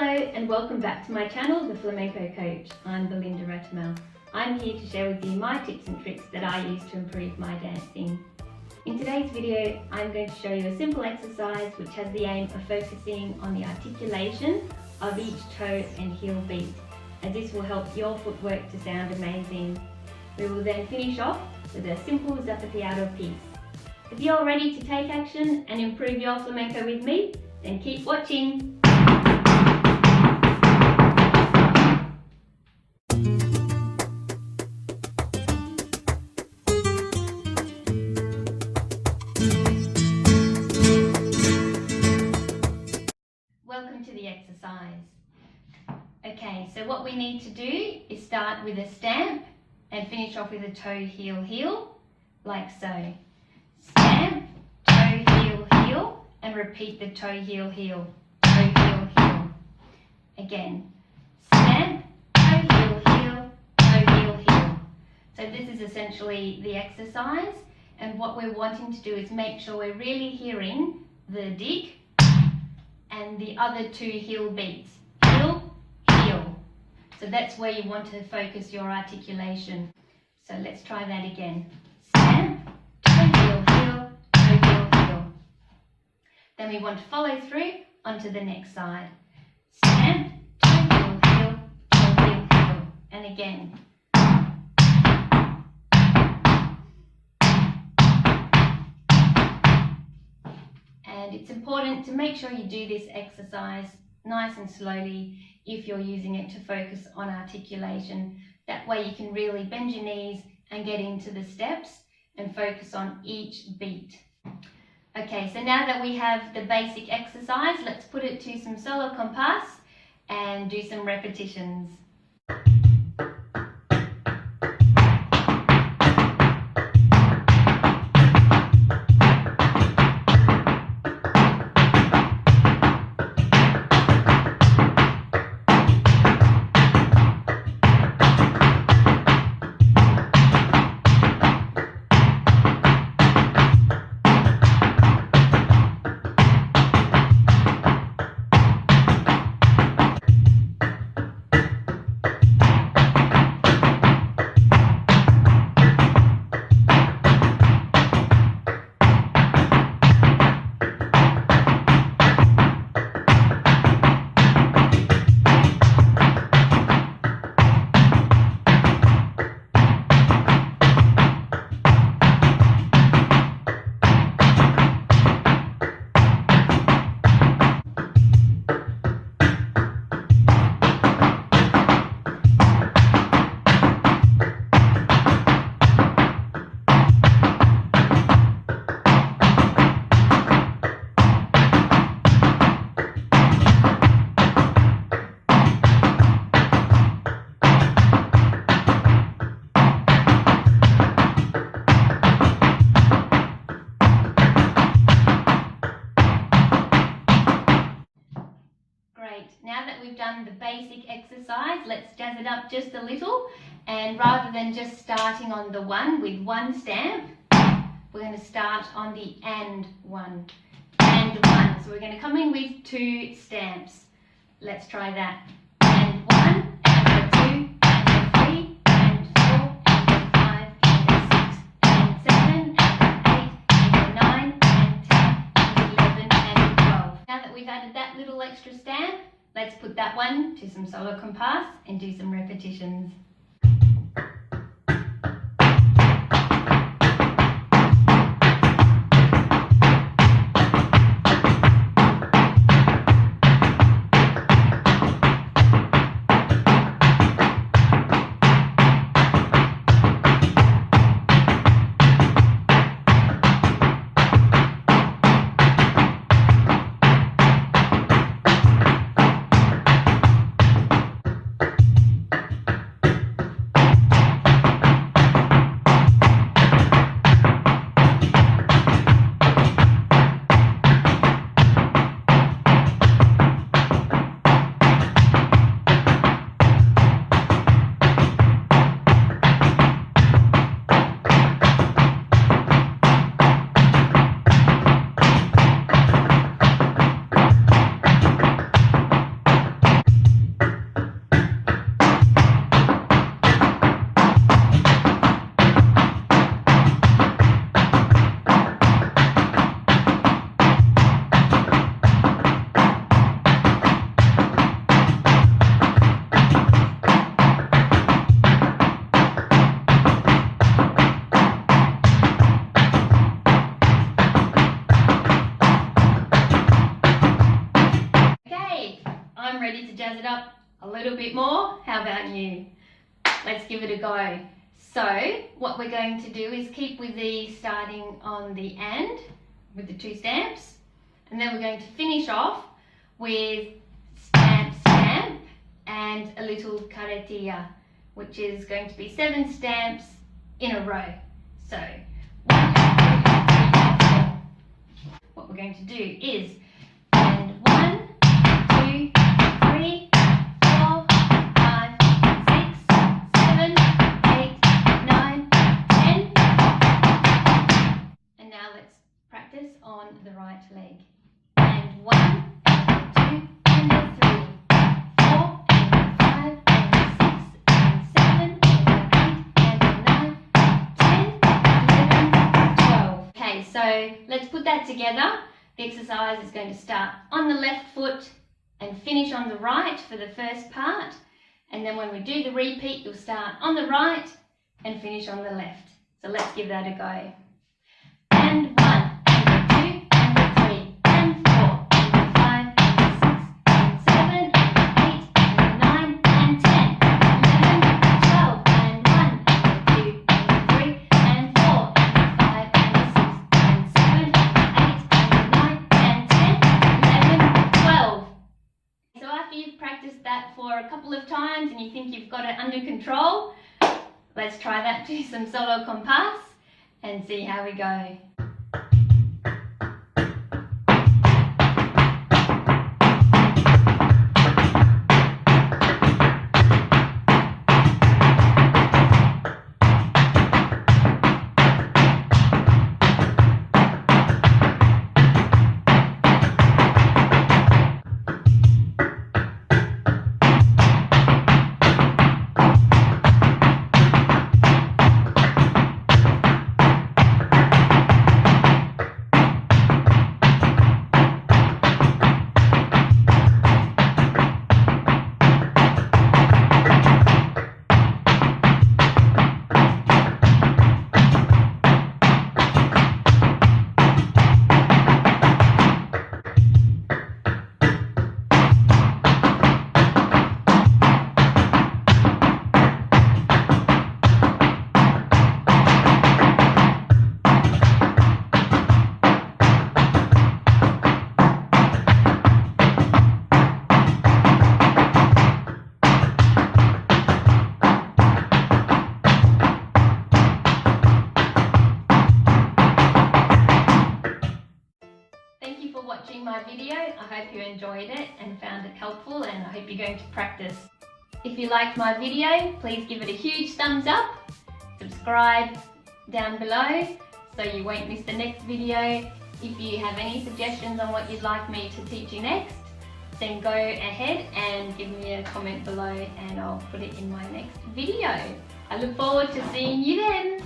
Hello and welcome back to my channel, The Flamenco Coach. I'm Belinda Ratamel. I'm here to share with you my tips and tricks that I use to improve my dancing. In today's video, I'm going to show you a simple exercise which has the aim of focusing on the articulation of each toe and heel beat, as this will help your footwork to sound amazing. We will then finish off with a simple Zapateado piece. If you're ready to take action and improve your flamenco with me, then keep watching. Welcome to the exercise. Okay, so what we need to do is start with a stamp and finish off with a toe, heel, heel, like so. Stamp, toe, heel, heel, and repeat the toe, heel, heel, toe, heel, heel. Again, stamp, toe, heel, heel, toe, heel, heel. So this is essentially the exercise, and what we're wanting to do is make sure we're really hearing the dig and the other two heel beats, heel, heel. So that's where you want to focus your articulation. So let's try that again. Stamp, toe, heel, heel, toe, heel, heel. Then we want to follow through onto the next side. Stamp, toe, heel, heel, toe, heel, heel. And again. And it's important to make sure you do this exercise nice and slowly if you're using it to focus on articulation. That way you can really bend your knees and get into the steps and focus on each beat. Okay, so now that we have the basic exercise, let's put it to some solo compàs and do some repetitions. Now that we've done the basic exercise, let's jazz it up just a little, and rather than just starting on the one with one stamp, we're going to start on the and one. So we're going to come in with two stamps. Let's try that. And one, and two, and three, and four, and five, and six, and seven, and eight, and nine, and 10, and 11, and 12. Now that we've added that little extra stamp, let's put that one to some solo compàs and do some repetitions. I'm ready to jazz it up a little bit more. How about you? Let's give it a go. So what we're going to do is keep with the starting on the and with the 2 stamps, and then we're going to finish off with stamp, stamp and a little carretilla, which is going to be 7 stamps in a row. So 1, 2, 3, 4. What we're going to do is and 1, 2, 3, 4, 5, 6, 7, 8, 9, 10. And now let's practice on the right leg. And 1, and 2, and 3, 4, and 5, and 6, and 7, and 8, and 9, 10, 11, 12. Okay, so let's put that together. The exercise is going to start on the left foot and finish on the right for the first part. And then when we do the repeat, you'll start on the right and finish on the left. So let's give that a go. And 1, and 2, and 3, and 4, and 5, and 6, and 7, and 8, and 9, and 10, 11, 12, and 1, and 2, and 3, and 4, and 5, and 6, and 7, and 8, and 9, and 10, 11, 12. So after you've practiced that for a couple of times and you think you've got it under control, let's try that to some solo compás and see how we go. Watching my video. I hope you enjoyed it and found it helpful, and I hope you're going to practice. If you liked my video, please give it a huge thumbs up, subscribe down below so you won't miss the next video. If you have any suggestions on what you'd like me to teach you next, then go ahead and give me a comment below and I'll put it in my next video. I look forward to seeing you then.